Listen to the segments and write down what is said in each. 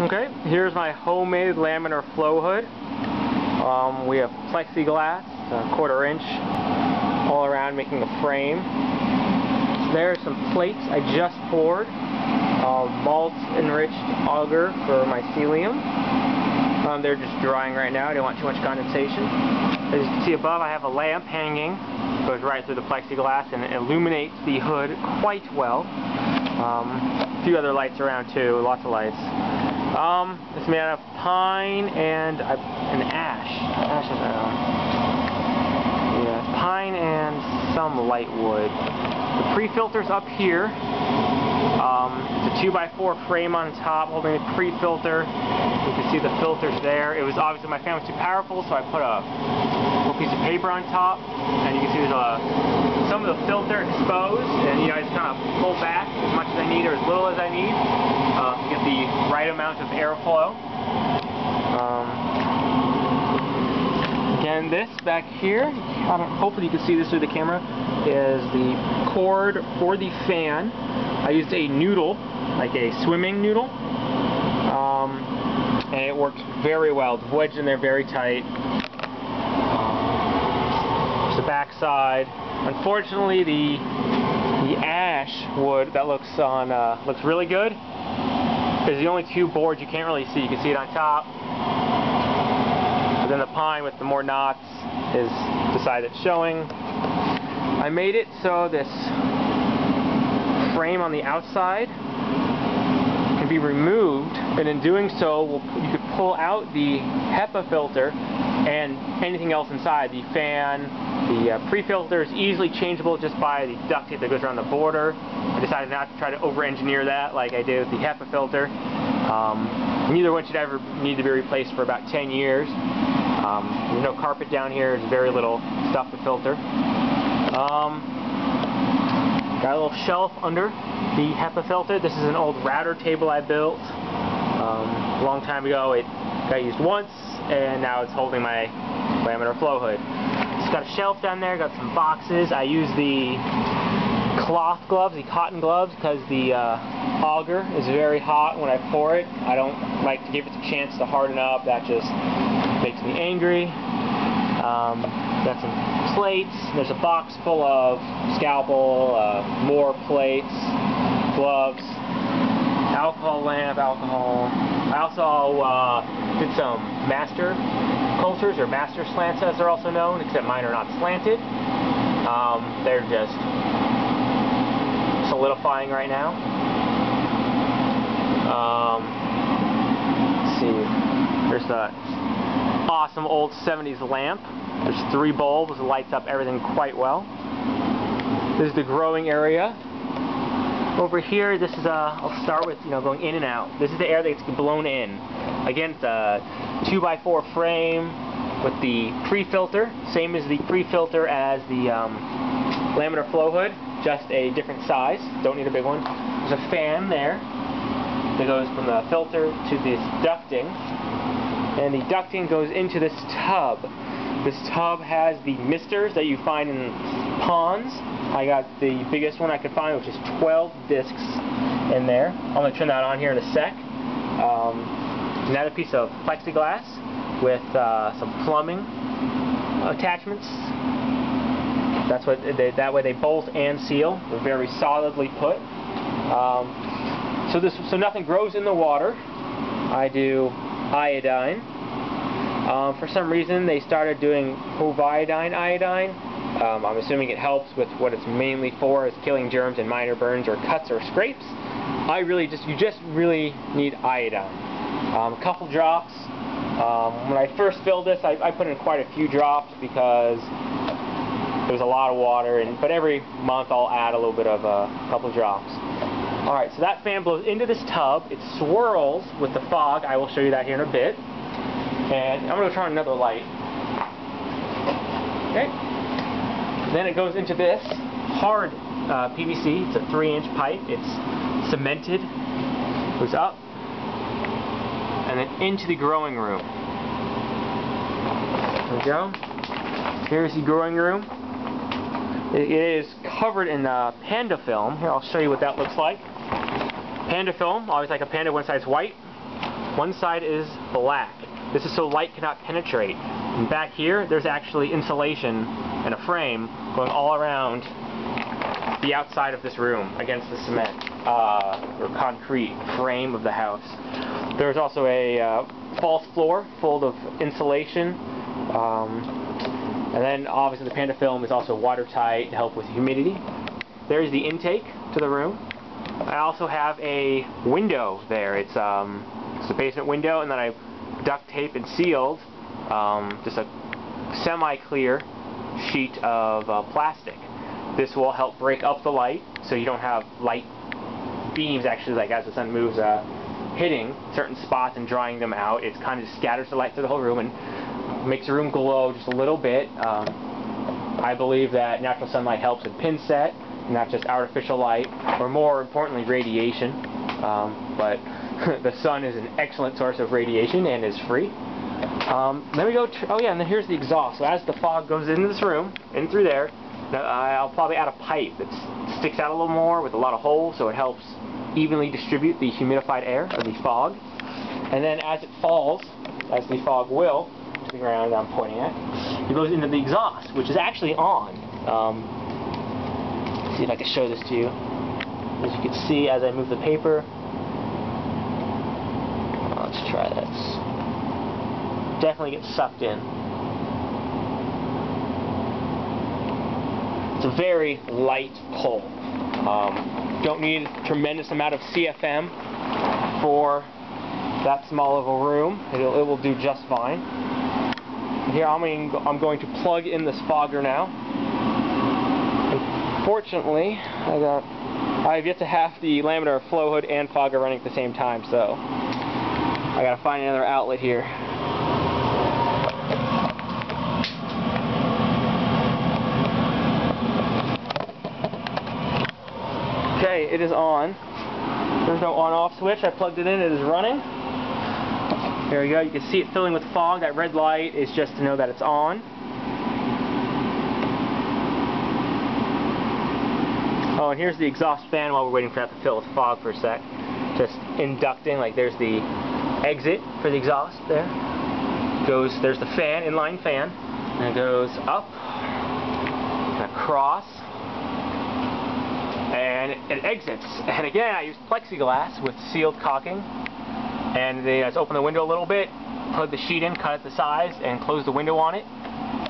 Okay, here's my homemade laminar flow hood. We have plexiglass, 1/4 inch, all around making a frame. There's some plates I just poured, malt enriched auger for mycelium. They're just drying right now. I don't want too much condensation. As you can see above, I have a lamp hanging. It goes right through the plexiglass and it illuminates the hood quite well. A few other lights around too, lots of lights. It's made out of pine and an ash. Yeah, pine and some light wood. The pre-filter's up here. It's a 2x4 frame on top holding a pre-filter. You can see the filters there. It was obviously my fan was too powerful, so I put a little piece of paper on top, and you can see there's some of the filter exposed, and I just kind of pull back as much as I need or as little as I need to get the right amount of airflow. Again, this back here, hopefully you can see this through the camera, is the cord for the fan. I used a noodle, like a swimming noodle, and it works very well. It's wedged in there very tight. There's the back side. Unfortunately, the ash wood that looks really good is the only two boards you can't really see. You can see it on top, but then the pine with the more knots is the side that's showing. I made it so this frame on the outside can be removed, and in doing so you could pull out the HEPA filter and anything else inside. The fan, the pre-filter is easily changeable just by the duct tape that goes around the border. I decided not to try to over-engineer that like I did with the HEPA filter. Neither one should ever need to be replaced for about 10 years. There's no carpet down here, there's very little stuff to filter. Got a little shelf under the HEPA filter. This is an old router table I built a long time ago. It got used once, and now it's holding my laminar flow hood. It's got a shelf down there, got some boxes. I use the cloth gloves, the cotton gloves, because the auger is very hot when I pour it. I don't like to give it a chance to harden up. That just makes me angry. Got some plates. There's a box full of scalpel, more plates, gloves, alcohol lamp, alcohol. I also did some master cultures, or master slants as they're also known, except mine are not slanted. They're just solidifying right now. Let's see. There's the awesome old 70s lamp. There's 3 bulbs. It lights up everything quite well. This is the growing area. Over here, this is I'll start with going in and out. This is the air that gets blown in. Again, it's a 2x4 frame with the pre-filter, same as the pre-filter as the laminar flow hood, just a different size. Don't need a big one. There's a fan there that goes from the filter to this ducting, and the ducting goes into this tub. This tub has the misters that you find in ponds. I got the biggest one I could find, which is 12 discs in there. I'm going to turn that on here in a sec. Another piece of plexiglass with some plumbing attachments. That way they bolt and seal. They're very solidly put. So nothing grows in the water. I do iodine. For some reason they started doing povidine iodine. I'm assuming it helps with what it's mainly for, is killing germs in minor burns or cuts or scrapes. You just really need iodine. A couple drops. When I first filled this, I put in quite a few drops because there was a lot of water, but every month I'll add a little bit of a couple drops. Alright, so that fan blows into this tub. It swirls with the fog. I will show you that here in a bit. And I'm going to turn on another light. Okay. Then it goes into this hard PVC. It's a 3-inch pipe. It's cemented. Goes up. And then into the growing room. There we go. Here's the growing room. It is covered in panda film. Here, I'll show you what that looks like. Panda film, always like a panda when it's white. One side is black. This is so light cannot penetrate. And back here, there's actually insulation and a frame going all around the outside of this room against the cement or concrete frame of the house. There's also a false floor full of insulation. And then obviously the Panda film is also watertight to help with humidity. There's the intake to the room. I also have a window there. It's a basement window, and then I duct tape and sealed just a semi-clear sheet of plastic. This will help break up the light, so you don't have light beams actually, like as the sun moves, hitting certain spots and drying them out. It kind of just scatters the light through the whole room and makes the room glow just a little bit. I believe that natural sunlight helps in pin set, not just artificial light, or more importantly radiation. But the sun is an excellent source of radiation and is free. Then we go oh yeah, and then here's the exhaust. So as the fog goes into this room, in through there, I'll probably add a pipe that sticks out a little more with a lot of holes, so it helps evenly distribute the humidified air, or the fog. And then as it falls, as the fog will, to the ground that I'm pointing at, it goes into the exhaust, which is actually on. See if I can show this to you. As you can see, as I move the paper, let's try this. Definitely gets sucked in. It's a very light pull. Don't need a tremendous amount of CFM for that small of a room. It will do just fine. Here I'm going to plug in this fogger now. Unfortunately, I have yet to have the laminar flow hood and fogger running at the same time, so I gotta find another outlet here. Okay, it is on. There's no on-off switch. I plugged it in. It is running. There we go. You can see it filling with fog. That red light is just to know that it's on. Oh, and here's the exhaust fan while we're waiting for that to fill with fog for a sec. Just inducting, like there's the exit for the exhaust there. There's the fan, inline fan, and it goes up and across, and it exits. And again, I used plexiglass with sealed caulking, and I just open the window a little bit, plug the sheet in, cut it to size, and close the window on it.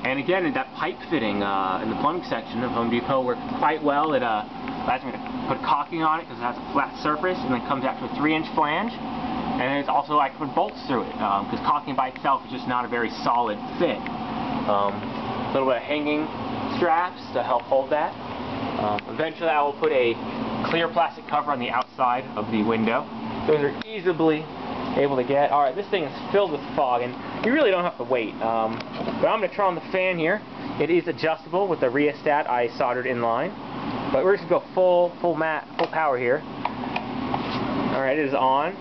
And again, that pipe fitting in the plumbing section of Home Depot worked quite well. It allows me to put caulking on it because it has a flat surface, and then comes out to a 3-inch flange. And it's also, I can put bolts through it because caulking by itself is just not a very solid fit. A little bit of hanging straps to help hold that. Eventually, I will put a clear plastic cover on the outside of the window. Those are easily able to get. Alright, this thing is filled with fog, and you really don't have to wait. But I'm going to turn on the fan here. It is adjustable with the rheostat I soldered in line. But we're just going to go full power here. Alright, it is on.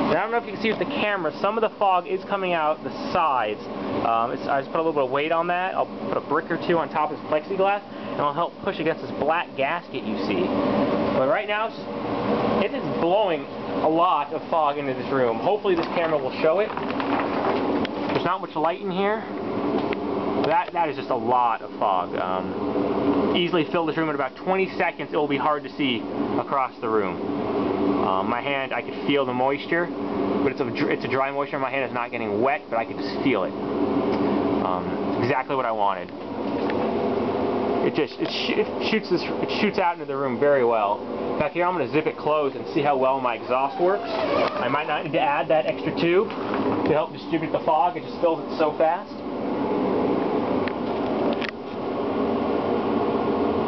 And I don't know if you can see with the camera, some of the fog is coming out the sides. I just put a little bit of weight on that. I'll put a brick or two on top of this plexiglass, and I'll help push against this black gasket you see. But right now, it is blowing a lot of fog into this room. Hopefully this camera will show it. There's not much light in here. That is just a lot of fog. Easily fill this room in about 20 seconds. It will be hard to see across the room. My hand, I could feel the moisture, but it's a dry moisture. My hand is not getting wet, but I could just feel it. Exactly what I wanted. It shoots out into the room very well. Back here, I'm going to zip it closed and see how well my exhaust works. I might not need to add that extra tube to help distribute the fog. It just fills it so fast.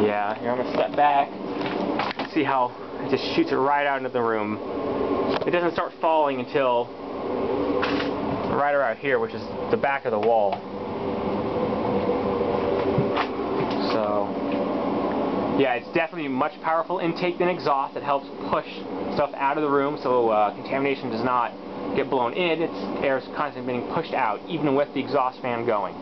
Yeah, here I'm going to step back, see how it just shoots it right out into the room. It doesn't start falling until right around here, which is the back of the wall. So, yeah, it's definitely a much powerful intake than exhaust. It helps push stuff out of the room so contamination does not get blown in. Air is constantly being pushed out, even with the exhaust fan going.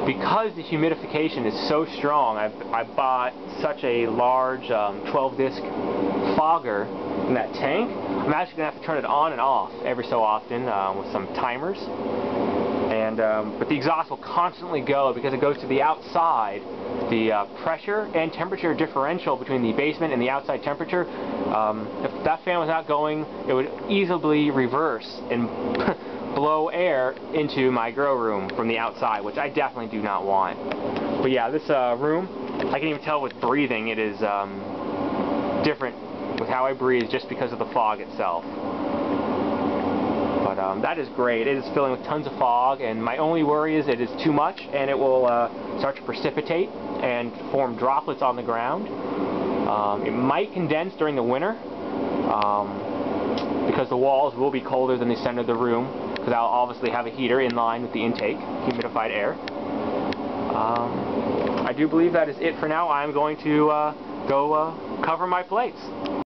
Because the humidification is so strong, I bought such a large 12-disc fogger in that tank. I'm actually going to have to turn it on and off every so often with some timers. And but the exhaust will constantly go because it goes to the outside. The pressure and temperature differential between the basement and the outside temperature, if that fan was not going, it would easily reverse and blow air into my grow room from the outside, which I definitely do not want. But yeah, this room, I can even tell with breathing it is different with how I breathe just because of the fog itself. But that is great. It is filling with tons of fog, and my only worry is it is too much and it will start to precipitate and form droplets on the ground. It might condense during the winter because the walls will be colder than the center of the room, because I'll obviously have a heater in line with the intake, humidified air. I do believe that is it for now. I'm going to go cover my plates.